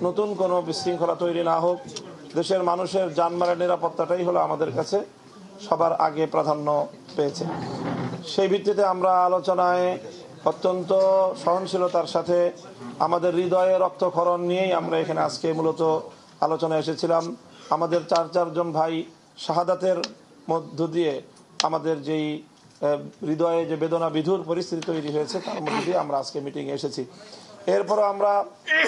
নতুন কোনো বিশৃঙ্খলা তৈরি না হোক, দেশের মানুষের জানমালের নিরাপত্তাটাই হলো আমাদের কাছে সবার আগে প্রাধান্য পেয়েছে। সেই ভিত্তিতে আমরা আলোচনায় অত্যন্ত সহনশীলতার সাথে আমাদের হৃদয়ে রক্তক্ষরণ নিয়েই আমরা এখানে আজকে মূলত আলোচনায় এসেছিলাম। আমাদের চারজন ভাই শাহাদাতের মধ্য দিয়ে আমাদের যেই হৃদয়ে যে বেদনা বিধুর পরিস্থিতি তৈরি হয়েছে তার মধ্যে দিয়ে আমরা আজকে মিটিংয়ে এসেছি। এরপরও আমরা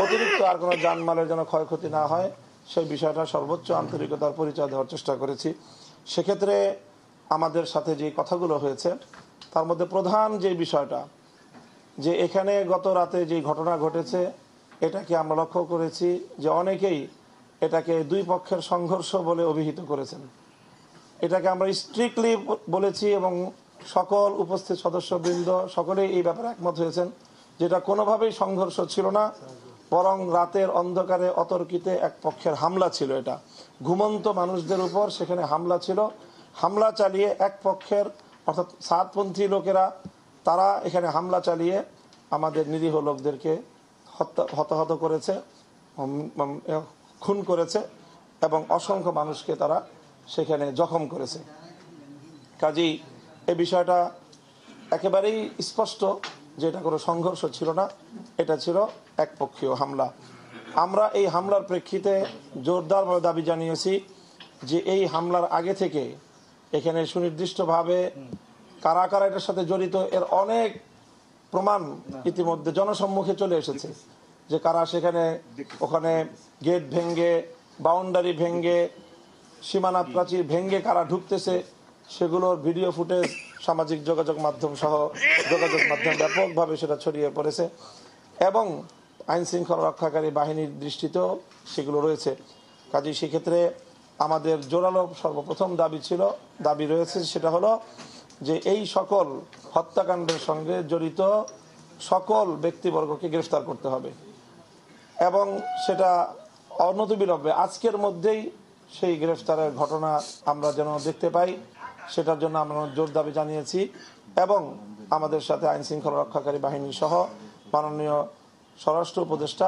অতিরিক্ত আর কোনো জানমালের যেন ক্ষয়ক্ষতি না হয় সেই বিষয়টা সর্বোচ্চ আন্তরিকতার পরিচয় দেওয়ার চেষ্টা করেছি। সেক্ষেত্রে আমাদের সাথে যে কথাগুলো হয়েছে তার মধ্যে প্রধান যে বিষয়টা, যে এখানে গত রাতে যে ঘটনা ঘটেছে এটাকে আমরা লক্ষ্য করেছি যে অনেকেই এটাকে দুই পক্ষের সংঘর্ষ বলে অভিহিত করেছেন। এটাকে আমরা স্ট্রিক্টলি বলেছি এবং সকল উপস্থিত সদস্যবৃন্দ সকলেই এই ব্যাপারে একমত হয়েছেন, যেটা কোনোভাবেই সংঘর্ষ ছিল না, বরং রাতের অন্ধকারে অতর্কিতে এক পক্ষের হামলা ছিল। এটা ঘুমন্ত মানুষদের উপর সেখানে হামলা ছিল। হামলা চালিয়ে এক পক্ষের অর্থাৎ সাতপন্থী লোকেরা তারা এখানে হামলা চালিয়ে আমাদের নিরীহ লোকদেরকে হতাহত করেছে, খুন করেছে এবং অসংখ্য মানুষকে তারা সেখানে জখম করেছে। কাজেই এই বিষয়টা একেবারেই স্পষ্ট যে এটা কোনো সংঘর্ষ ছিল না, এটা ছিল একপক্ষীয় হামলা। আমরা এই হামলার প্রেক্ষিতে জোরদারভাবে দাবি জানিয়েছি যে এই হামলার আগে থেকে এখানে সুনির্দিষ্টভাবে কারা কারা এটার সাথে জড়িত এর অনেক প্রমাণ ইতিমধ্যে জনসম্মুখে চলে এসেছে, যে কারা সেখানে ওখানে গেট ভেঙ্গে, বাউন্ডারি ভেঙ্গে, সীমানা প্রাচীর ভেঙ্গে কারা ঢুকতেছে সেগুলোর ভিডিও ফুটেজ সামাজিক যোগাযোগ মাধ্যম সহ যোগাযোগ মাধ্যম ব্যাপকভাবে সেটা ছড়িয়ে পড়েছে এবং আইন শৃঙ্খলা রক্ষাকারী বাহিনীর দৃষ্টিতেও সেগুলো রয়েছে। কাজেই সেক্ষেত্রে আমাদের জোরালো সর্বপ্রথম দাবি রয়েছে, সেটা হলো যে এই সকল হত্যাকাণ্ডের সঙ্গে জড়িত সকল ব্যক্তিবর্গকে গ্রেফতার করতে হবে এবং সেটা অনতিবিলম্বে আজকের মধ্যেই সেই গ্রেফতারের ঘটনা আমরা যেন দেখতে পাই, সেটার জন্য আমরা জোর দাবি জানিয়েছি। এবং আমাদের সাথে আইন শৃঙ্খলা রক্ষাকারী বাহিনী সহ মাননীয় স্বরাষ্ট্র উপদেষ্টা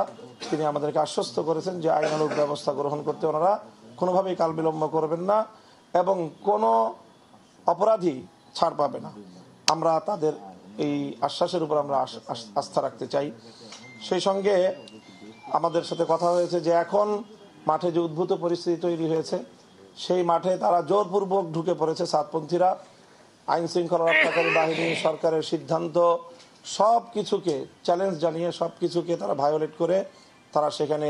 তিনি আমাদেরকে আশ্বস্ত করেছেন যে আইনানুগ ব্যবস্থা গ্রহণ করতে ওনারা কোনোভাবেই কাল বিলম্ব করবেন না এবং কোনো অপরাধী ছাড় পাবে না। আমরা তাদের এই আশ্বাসের উপর আমরা আস্থা রাখতে চাই। সেই সঙ্গে আমাদের সাথে কথা হয়েছে যে এখন মাঠে যে উদ্ভূত পরিস্থিতি তৈরি হয়েছে সেই মাঠে তারা জোরপূর্বক ঢুকে পড়েছে সাতপন্থীরা। আইন শৃঙ্খলা রক্ষাকারী বাহিনী সরকারের সিদ্ধান্ত সব কিছুকে চ্যালেঞ্জ জানিয়ে সব কিছুকে তারা ভায়োলেট করে তারা সেখানে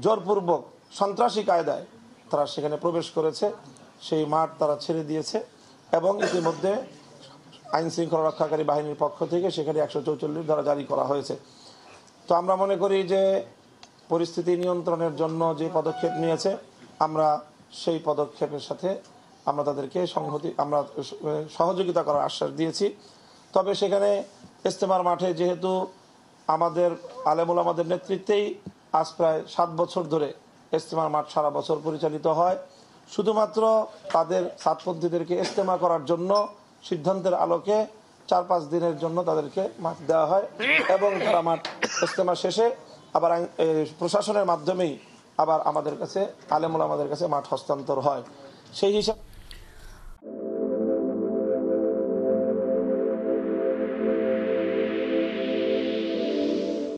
জোরপূর্বক সন্ত্রাসী কায়দায় তারা সেখানে প্রবেশ করেছে। সেই মাঠ তারা ছেড়ে দিয়েছে এবং ইতিমধ্যে আইন শৃঙ্খলা রক্ষাকারী বাহিনীর পক্ষ থেকে সেখানে 144 ধারা জারি করা হয়েছে। তো আমরা মনে করি যে পরিস্থিতি নিয়ন্ত্রণের জন্য যে পদক্ষেপ নিয়েছে আমরা সেই পদক্ষেপের সাথে আমরা তাদেরকে সহযোগিতা করার আশ্বাস দিয়েছি। তবে সেখানে ইজতেমার মাঠে যেহেতু আমাদের আলেমুল আমাদের নেতৃত্বেই আজ প্রায় 7 বছর ধরে ইজতেমার মাঠ সারা বছর পরিচালিত হয়, শুধুমাত্র তাদের সাতপন্থীদেরকে ইজতেমা করার জন্য সিদ্ধান্তের আলোকে 4-5 দিনের জন্য তাদেরকে মাঠ দেওয়া হয় এবং তারা মাঠ ইজতেমা শেষে আবার প্রশাসনের মাধ্যমেই আবার আমাদের কাছে আলেমুল আমাদের কাছে মাঠ হস্তান্তর হয়। সেই হিসাবে